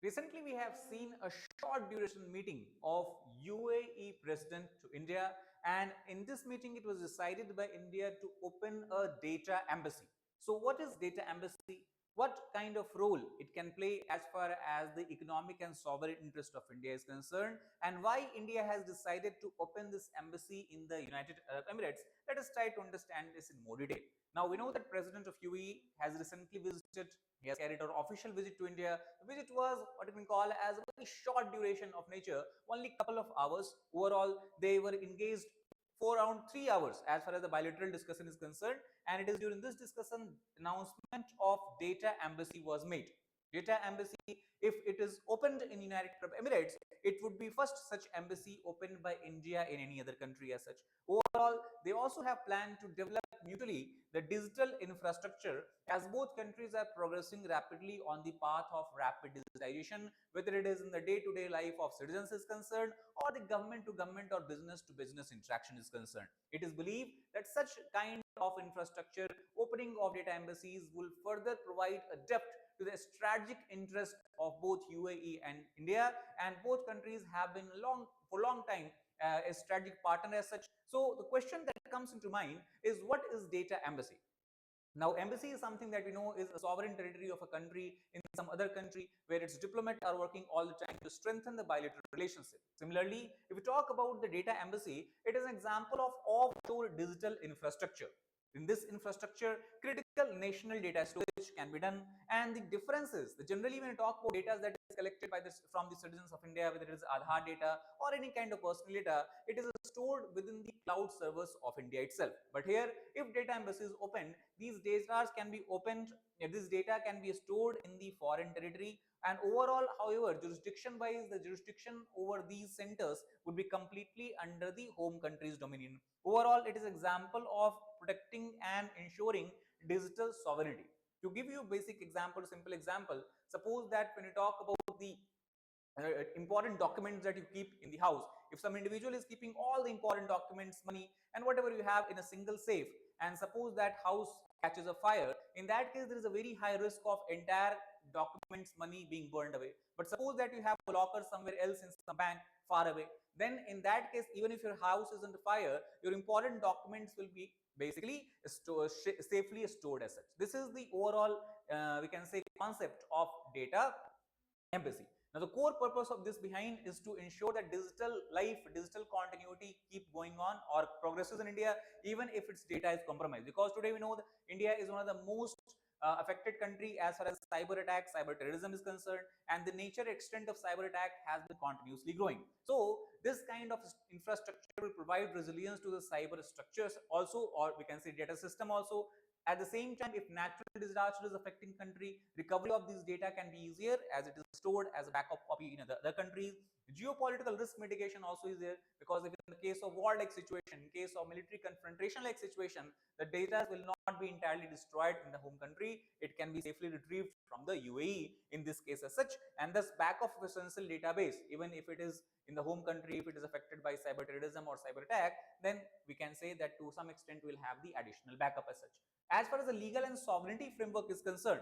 Recently, we have seen a short duration meeting of UAE President to India, and in this meeting, it was decided by India to open a data embassy. So, what is data embassy? What kind of role it can play as far as the economic and sovereign interest of India is concerned, and why India has decided to open this embassy in the United Arab Emirates? Let us try to understand this in more detail. Now, we know that President of UAE has recently visited. He has carried out official visit to India. The visit was what we can call as a very short duration of nature, only couple of hours. Overall, they were engaged for around 3 hours as far as the bilateral discussion is concerned. And it is during this discussion, announcement of data embassy was made. Data embassy, if it is opened in United Arab Emirates, it would be first such embassy opened by India in any other country as such. Overall, they also have planned to develop mutually the digital infrastructure, as both countries are progressing rapidly on the path of rapid digitization, whether it is in the day-to-day life of citizens is concerned or the government to government or business to business interaction is concerned. It is believed that such kind of infrastructure, opening of data embassies, will further provide a depth to the strategic interest of both UAE and India, and both countries have been for long time a strategic partner as such. So the question that comes into mind is, what is data embassy? Now, embassy is something that we know is a sovereign territory of a country in some other country where its diplomats are working all the time to strengthen the bilateral relationship. Similarly, if we talk about the data embassy, it is an example of offshore digital infrastructure. In this infrastructure, critical national data storage can be done, and the differences, generally when we talk about data that is collected by from the citizens of India, whether it is Aadhaar data or any kind of personal data, it is stored within the cloud servers of India itself. But here, if data embassy is opened, these data can be opened, this data can be stored in the foreign territory, and overall, however, jurisdiction wise, the jurisdiction over these centers would be completely under the home country's dominion. Overall, it is an example of protecting and ensuring digital sovereignty. To give you a basic example, simple example, suppose that when you talk about the important documents that you keep in the house, if some individual is keeping all the important documents, money and whatever you have in a single safe, and suppose that house catches a fire, in that case there is a very high risk of entire documents, money being burned away. But suppose that you have a locker somewhere else in some bank far away, then in that case, even if your house is under fire, your important documents will be basically safely stored as such. This is the overall we can say concept of data embassy. Now, the core purpose of this behind is to ensure that digital life, digital continuity keep going on or progresses in India, even if its data is compromised. Because today we know that India is one of the most affected country as far as cyber attacks, cyber terrorism is concerned, and the nature extent of cyber attack has been continuously growing. So this kind of infrastructure will provide resilience to the cyber structures also, or we can say data system also. At the same time, if natural disaster is affecting country, recovery of this data can be easier as it is stored as a backup copy in other countries. Geopolitical risk mitigation also is there, because if in the case of war-like situation, in case of military confrontation-like situation, the data will not be entirely destroyed in the home country. It can be safely retrieved from the UAE in this case as such, and thus backup of essential database, even if it is in the home country, if it is affected by cyber terrorism or cyber attack, then we can say that to some extent we'll have the additional backup as such. As far as the legal and sovereignty framework is concerned,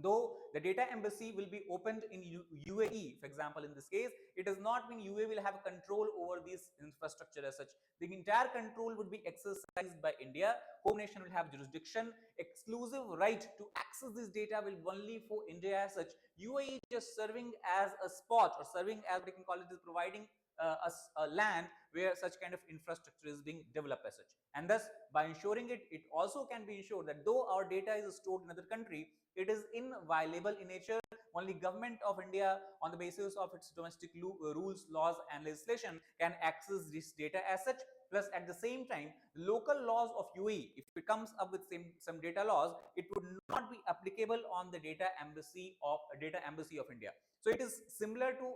though the data embassy will be opened in UAE, for example, in this case, it does not mean UAE will have control over this infrastructure as such. The entire control would be exercised by India. Home nation will have jurisdiction. Exclusive right to access this data will only for India as such. UAE just serving as a spot, or serving as we can call it, is providing a land where such kind of infrastructure is being developed as such. And thus, by ensuring it, it also can be ensured that though our data is stored in another country, it is inviolable in nature. Only government of India, on the basis of its domestic rules, laws and legislation, can access this data as such. Plus, at the same time, local laws of UAE, if it comes up with some data laws, it would not be applicable on the data embassy of India. So it is similar to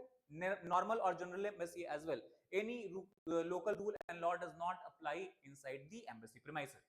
normal or general embassy as well. Any local rule and law does not apply inside the embassy premises.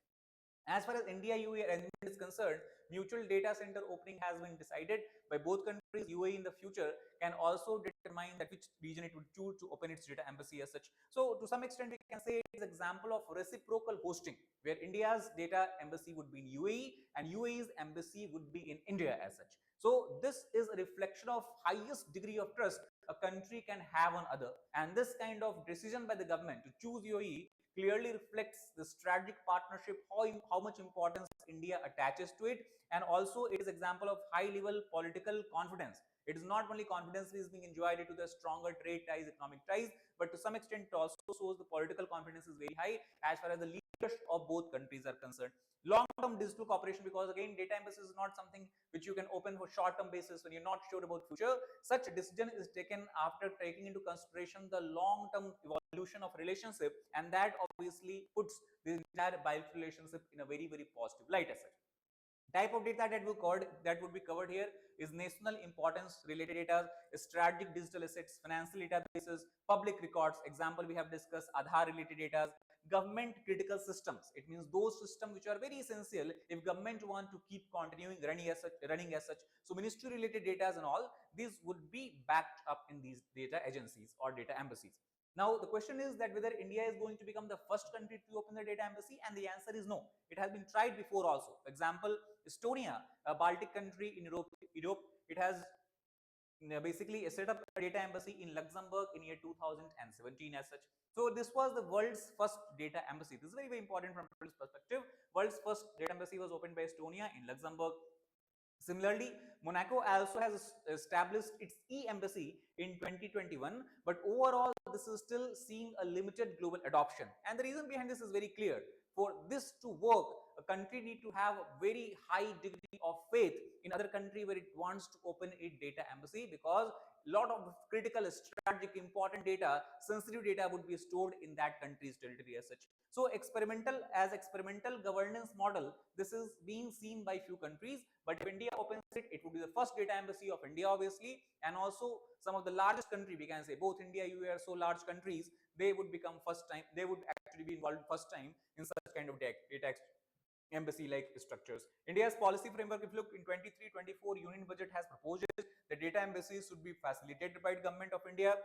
As far as India UAE arrangement is concerned, mutual data center opening has been decided by both countries. UAE in the future can also determine that which region it would choose to open its data embassy as such. So to some extent, we can say it is an example of reciprocal hosting, where India's data embassy would be in UAE and UAE's embassy would be in India as such. So this is a reflection of highest degree of trust a country can have on other. And this kind of decision by the government to choose UAE clearly reflects the strategic partnership, how much importance India attaches to it, and also it is example of high level political confidence. It is not only confidence is being enjoyed due to the stronger trade ties, economic ties, but to some extent it also shows the political confidence is very high as far as the leaders of both countries are concerned. Long-term digital cooperation, because again data embassy is not something which you can open for short-term basis when you're not sure about future. Such a decision is taken after taking into consideration the long-term evolution of relationship, and that obviously puts the entire bilateral relationship in a very, very positive light as such. Type of data that would be covered here is national importance related data, strategic digital assets, financial databases, public records. Example we have discussed Aadhaar related data, government critical systems. It means those systems which are very essential if government want to keep continuing running as such. So ministry related data and all these would be backed up in these data agencies or data embassies. Now, the question is that whether India is going to become the first country to open the data embassy, and the answer is no. It has been tried before also. For example, Estonia, a Baltic country in Europe, it has basically set up a data embassy in Luxembourg in year 2017 as such. So this was the world's first data embassy. This is very, very important from this perspective. World's first data embassy was opened by Estonia in Luxembourg. Similarly, Monaco also has established its e-embassy in 2021, but overall this is still seeing a limited global adoption. And the reason behind this is very clear. For this to work, a country need to have a very high degree of faith in other country where it wants to open a data embassy, because a lot of critical, strategic, important data, sensitive data would be stored in that country's territory as such. So experimental governance model, this is being seen by few countries, but if India opens it, it would be the first data embassy of India obviously, and also some of the largest country, we can say both India, UAE are so large countries, they would become first time, they would actually be involved first time in such kind of data embassy like structures. India's policy framework, if you look in 23-24 union budget has proposed the data embassies should be facilitated by the government of India,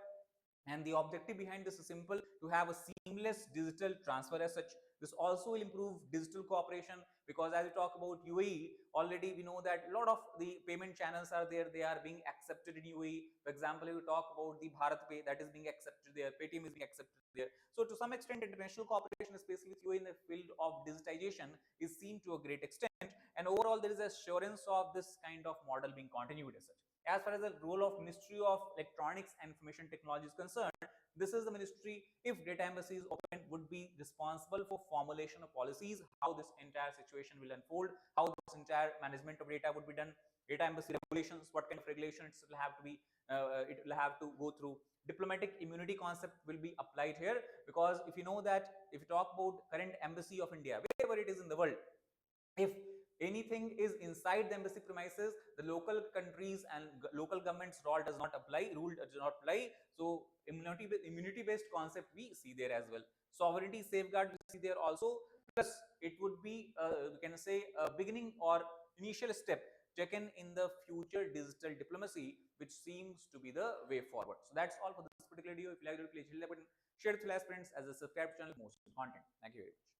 and the objective behind this is simple: to have a seamless digital transfer as such. This also will improve digital cooperation, because as we talk about UAE, already we know that a lot of the payment channels are there, they are being accepted in UAE. For example, if we talk about the Bharat Pay, that is being accepted there, Paytm is being accepted there. So to some extent, international cooperation, especially with UAE in the field of digitization, is seen to a great extent, and overall there is assurance of this kind of model being continued as such. As far as the role of Ministry of Electronics and Information Technology is concerned, this is the ministry, if data embassy is open, would be responsible for formulation of policies, how this entire situation will unfold, how this entire management of data would be done, data embassy regulations, what kind of regulations it will have to be, it will have to go through. Diplomatic immunity concept will be applied here, because if you know that, if you talk about current embassy of India, wherever it is in the world, if anything is inside the embassy premises, the local countries and local government's rule does not apply. So immunity based concept we see there as well. Sovereignty safeguard we see there also. Plus, it would be we can say a beginning or initial step taken in the future digital diplomacy, which seems to be the way forward. So that's all for this particular video. If you like the video, please hit the like button, share it with your friends, as a subscribe channel most content. Thank you very much.